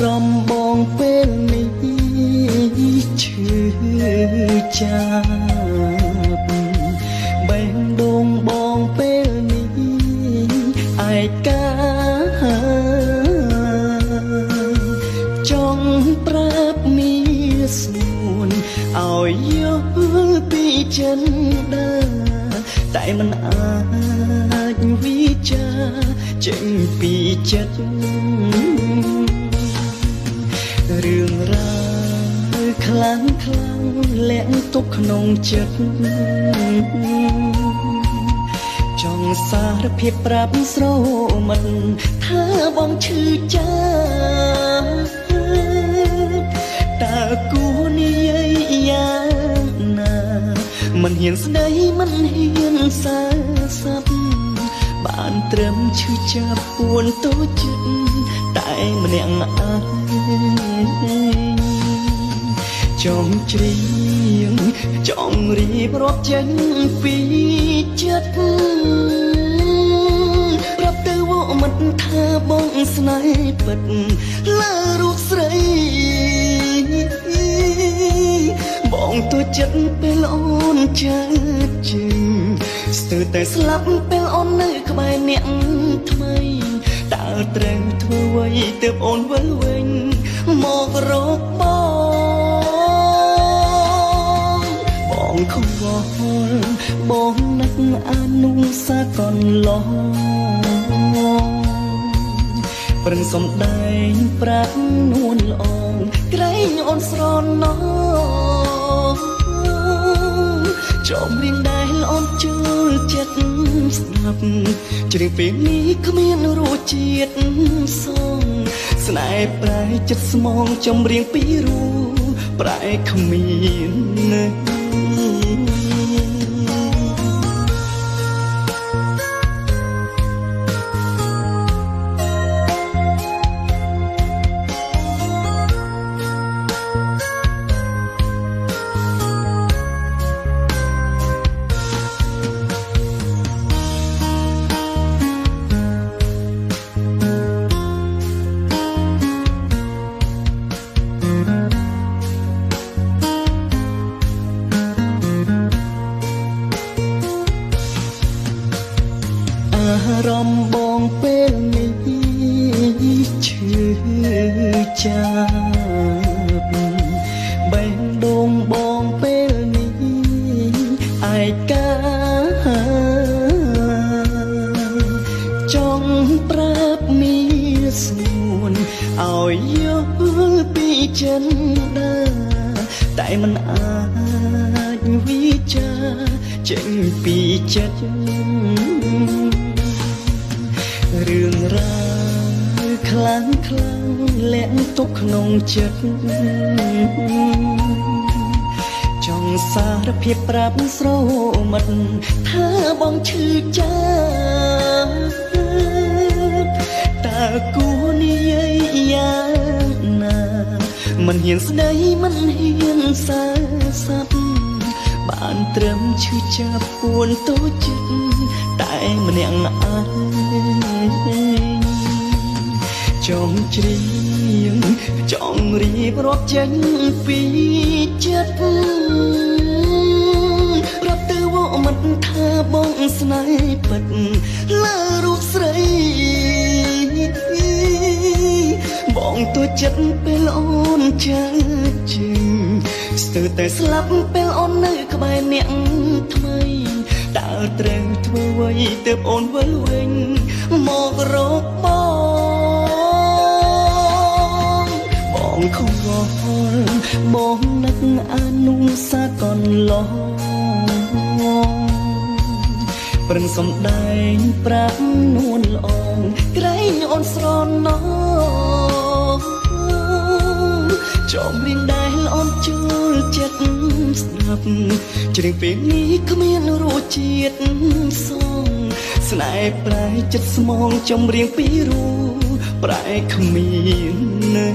រម្មណ៍បងពេលនេះឈឺចាប់បែងដូងបងពេលនេះឯកាចង់ប្រាប់មានស្មួនឲ្យយល់ពីចិនដាតែមិនអាចវិចារចេញពីចិត្តរឿងរ៉ាវខ្លាំងលាក់ទុកក្នុងចិត្តចង់សារភាពប្រាប់ស្រមិតថាបងឈឺចាំតើគួរនិយាយយ៉ាងណាមិនហ៊ានស្ដីមិនហ៊ានសារស័ព្ទបានត្រឹមឈឺចាប់ពួនតូចចិត្តតែម្នាក់ឯងចង់ច្រៀងចង់រៀបរាប់ចេញពីចិត្តប្រាប់ទៅវក់មិនថាបងស្នេហ៍ពិតលើរូបស្រីបងតូចចិត្តពេលអូនចាជិញស្ទើរតែស្លាប់ពេលអូននៅក្បែរអ្នកថ្មីតើត្រូវធ្វើអ្វីទើបអូនវិលវិញមករកបងខំវល់បងនឹកអនុសាកន្លងប្រឹងសំដែងប្រាប់នួនល្អងក្រែងអូនស្រណោចំរៀងដែលអូនចូលចិត្តស្ដាប់ច្រៀងពេលនេះគ្មានរសជាតិសងស្នេហ៍ប្រែចិត្តស្មងចំរៀងពីរូប្រែគ្មានណាអារម្មណ៍បងពេលនេះឈឺចាប់បែងដូងបងពេលនេះឯកាចង់ប្រាប់មានស្មួនឲ្យយល់ពីចិនដាតែមិនអាចវិចារចេញពីចិត្តរឿងរ៉ាវខ្លាំងលាក់ទុកក្នុងចិត្តចង់សារភាពប្រាប់ស្រមិតថាបងឈឺចាំតើគួរនិយាយយ៉ាងណាមិនហ៊ានស្ដីមិនហ៊ានសារស័ព្ទបានត្រឹមឈឺចាប់ពួនតូចចិត្តតែម្នាក់ឯងចង់ច្រៀងចង់រៀបរាប់ចេញពីចិត្តប្រាប់ទៅវក់មិនថាបងស្នេហ៍ពិតលើរូបស្រីបងតូចចិត្តពេលអូនចាជិញស្ទើរតែស្លាប់ពេលអូននៅក្បែរអ្នកថ្មីតើត្រូវធ្វើអ្វីទើបអូនវិលវិញមករកបងខំវល់បងនឹកអនុសាកន្លងប្រឹងសំដែងប្រាប់នួនល្អងក្រែងអូនស្រណោចំរៀងដែលអូនចូលចិត្តស្ដាប់ច្រៀងពេលនេះគ្មានរសជាតិសងស្នេហ៍ប្រែចិត្តស្មងចំរៀងពីរូប្រែគ្មានណា